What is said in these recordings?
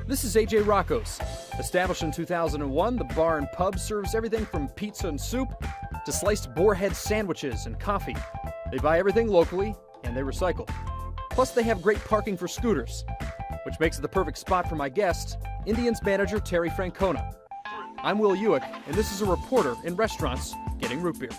This is AJ Rocco's. Established in 2001, the bar and pub serves everything from pizza and soup to sliced boarhead sandwiches and coffee. They buy everything locally and they recycle. Plus, they have great parking for scooters, which makes it the perfect spot for my guest, Indians manager Terry Francona. I'm Will Ewick, and this is a reporter in restaurants getting root beer.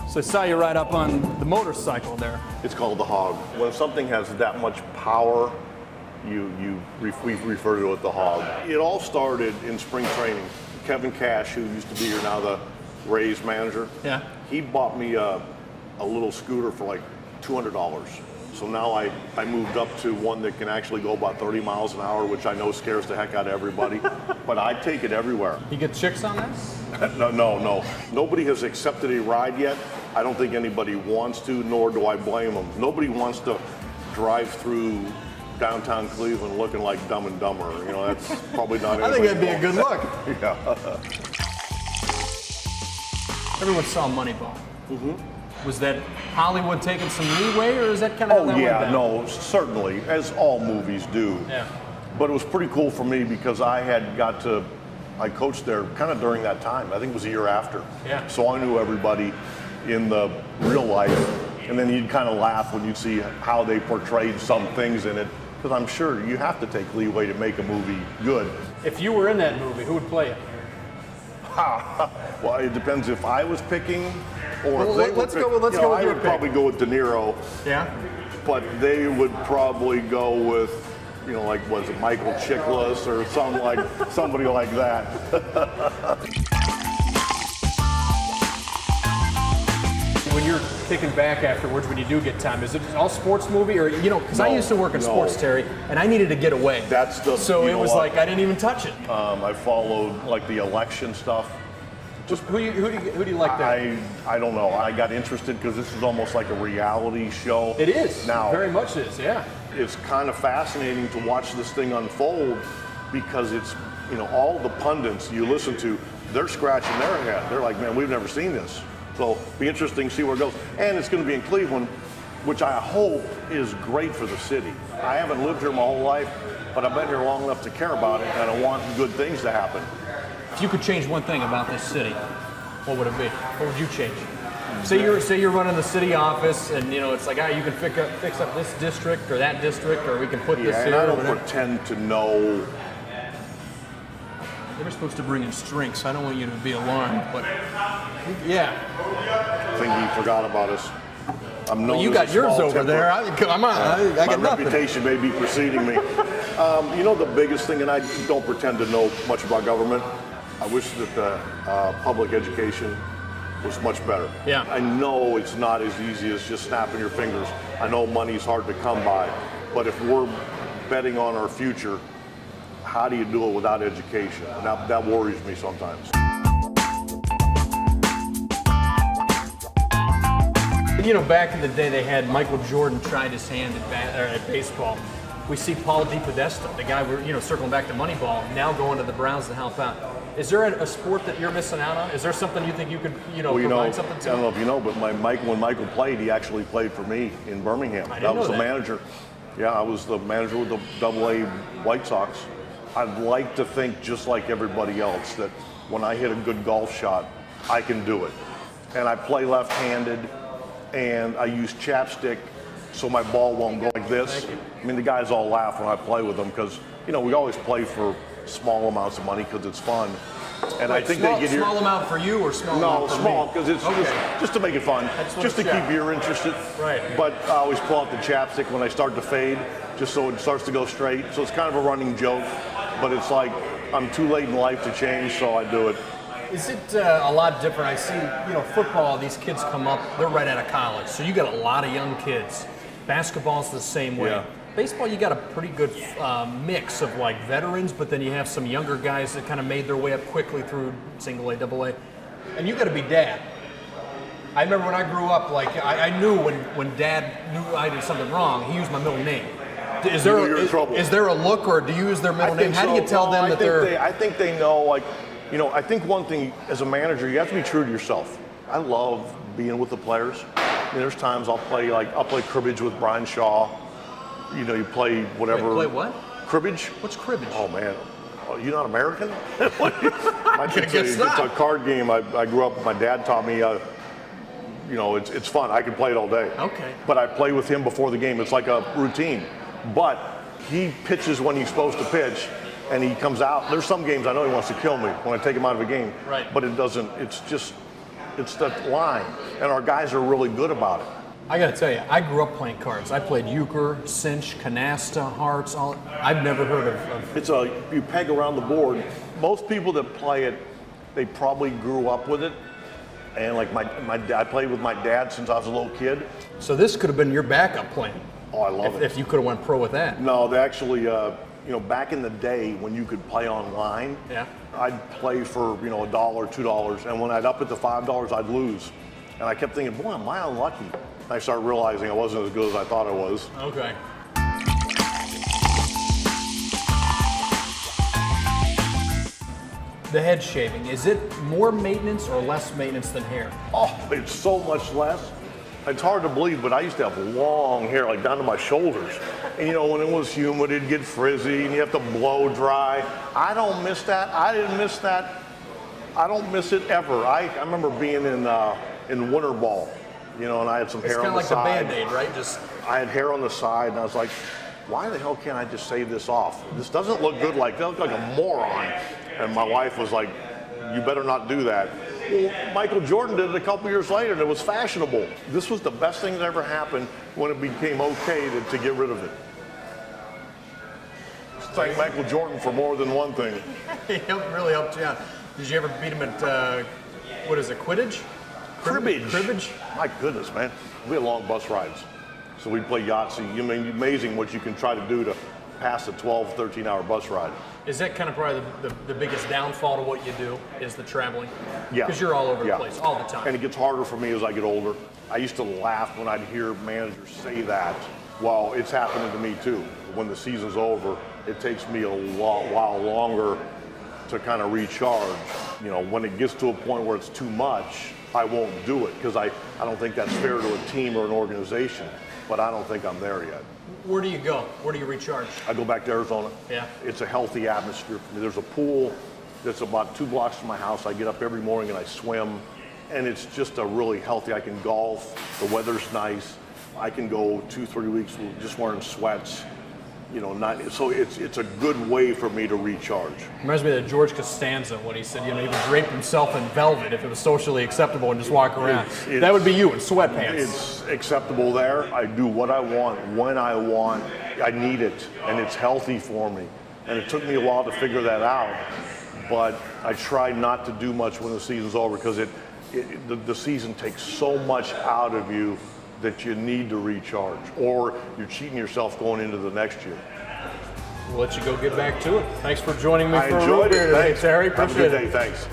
So I saw you ride up on the motorcycle there. It's called the hog. When something has that much power, we refer to it the hog. It all started in spring training. Kevin Cash, who used to be here now, the Rays manager, he bought me a little scooter for like $200. So now I moved up to one that can actually go about 30 miles an hour, which I know scares the heck out of everybody, but I take it everywhere. You get chicks on this? No. Nobody has accepted a ride yet. I don't think anybody wants to, nor do I blame them. Nobody wants to drive through downtown Cleveland looking like Dumb and Dumber. You know, that's probably not I think that'd be a good look. Yeah. Everyone saw Moneyball. Was that Hollywood taking some leeway, or is that kind of Oh yeah, no, certainly, as all movies do. Yeah. But it was pretty cool for me because I coached there kind of during that time. I think it was a year after. Yeah. So I knew everybody in the real life, and then you'd kind of laugh when you'd see how they portrayed some things in it, because I'm sure you have to take leeway to make a movie good. If you were in that movie, who would play it? Well, it depends if I was picking or if they let's were go with I your would probably go with De Niro. Yeah. But they would probably go with, like, was it Michael Chiklis or somebody like that. When you're kicking back afterwards, when you do get time, is it all sports movie, or because I used to work in sports, Terry, and I needed to get away. So it was like I didn't even touch it. I followed like the election stuff. Just who do you like there? I don't know. I got interested because this is almost like a reality show. It is. Now, very much is. Yeah. It's kind of fascinating to watch this thing unfold because it's all the pundits you listen to, they're scratching their head. They're like, man, we've never seen this. So it'll be interesting to see where it goes. And it's going to be in Cleveland, which I hope is great for the city. I haven't lived here my whole life, but I've been here long enough to care about it, and I want good things to happen. If you could change one thing about this city, what would it be? What would you change? Say you're running the city office, and it's like, you can fix up this district or that district, or we can put this here. And I don't pretend to know. They were supposed to bring in strength, so I don't want you to be alarmed, but yeah. I think he forgot about us. I'm known you got as a yours small over temper. there. Come on, I got my nothing. reputation may be preceding me. The biggest thing, and I don't pretend to know much about government, I wish that the public education was much better. Yeah. I know it's not as easy as just snapping your fingers. I know money's hard to come by, but if we're betting on our future, how do you do it without education? And that worries me sometimes. Back in the day, they had Michael Jordan tried his hand at baseball. We see Paul DePodesta, the guy we're circling back to Moneyball, now going to the Browns to help out. Is there a sport that you're missing out on? Is there something you think you could provide something to? I don't know if you know, but when Michael played, he actually played for me in Birmingham. I was the manager. Yeah, I was the manager with the AA White Sox. I'd like to think, just like everybody else, that when I hit a good golf shot, I can do it. And I play left-handed, and I use chapstick so my ball won't go like this. I mean, the guys all laugh when I play with them because, we always play for small amounts of money because it's fun. And I think they get small amount for you or small amount for small, me? because it's just to make it fun, just to keep you interested. Right. But I always pull out the chapstick when I start to fade, just so it starts to go straight. So it's kind of a running joke, but it's like I'm too late in life to change, so I do it. Is it a lot different? I see, football, these kids come up, they're right out of college, so you got a lot of young kids. Basketball's the same way. Yeah. Baseball, you got a pretty good mix of like veterans, but then you have some younger guys that kind of made their way up quickly through single A, double A. And you got to be dad. I remember when I grew up, like I knew when dad knew I did something wrong, he used my middle name. Is there a look, or do you use their middle name? How do you tell them that they're? I think they know, I think one thing as a manager, you have to be true to yourself. I love being with the players. I mean, there's times I'll play cribbage with Brian Shaw. You know, you play whatever. Wait, play what? Cribbage. What's cribbage? Oh man, you not American? It's not. a card game. I grew up. My dad taught me. You know, it's fun. I can play it all day. Okay. But I play with him before the game. It's like a routine. But he pitches when he's supposed to pitch, and he comes out. There's some games I know he wants to kill me when I take him out of a game. Right. But it doesn't. It's that line, and our guys are really good about it. I got to tell you, I grew up playing cards. I played euchre, cinch, canasta, hearts. I've never heard of. You peg around the board. Most people that play it, they probably grew up with it. And like I played with my dad since I was a little kid. So this could have been your backup plan. Oh, I love it. If you could have went pro with that. No, they actually, you know, back in the day when you could play online, yeah, I'd play for, you know, $1, $2, and when I'd up it to $5, I'd lose. And I kept thinking, boy, am I unlucky? And I started realizing I wasn't as good as I thought I was. Okay. The head shaving, is it more maintenance or less maintenance than hair? Oh, it's so much less. It's hard to believe, but I used to have long hair, like down to my shoulders. And you know, when it was humid, it'd get frizzy and you have to blow dry. I don't miss that. I didn't miss that. I don't miss it ever. I remember being in winter ball, you know, and I had some hair on the side. It's kind of like the Band-Aid, right? Just I had hair on the side, and I was like, why the hell can't I just shave this off? This doesn't look good like that. I look like a moron. And my wife was like, you better not do that. Well, Michael Jordan did it a couple years later, and it was fashionable. This was the best thing that ever happened when it became okay to get rid of it. Thank Michael Jordan for more than one thing. He really helped you out. Did you ever beat him at, what is it, Quidditch? Cribbage. Cribbage? My goodness, man. We had long bus rides. So we'd play Yahtzee. I mean, amazing what you can try to do to pass a 12, 13-hour bus ride. Is that kind of probably the biggest downfall to what you do, is the traveling? Yeah. Because you're all over the place, all the time. And it gets harder for me as I get older. I used to laugh when I'd hear managers say that. Well, it's happening to me too. When the season's over, it takes me a while longer to kind of recharge. You know, when it gets to a point where it's too much, I won't do it because I don't think that's fair to a team or an organization. But I don't think I'm there yet. Where do you go? Where do you recharge? I go back to Arizona. Yeah. It's a healthy atmosphere for me. There's a pool that's about 2 blocks from my house. I get up every morning and I swim. And it's just a really healthy, I can golf. The weather's nice. I can go 2-3 weeks just wearing sweats. You know, so it's a good way for me to recharge. Reminds me of George Costanza when he said, you know, he would drape himself in velvet if it was socially acceptable and just walk around. That would be you in sweatpants. It's acceptable there. I do what I want, when I want. I need it, and it's healthy for me. And it took me a while to figure that out, but I try not to do much when the season's over because the season takes so much out of you that you need to recharge, or you're cheating yourself going into the next year. We'll let you go get back to it. Thanks for joining me I for a enjoyed road here it. today, Thanks. Terry. Have a good day. Thanks.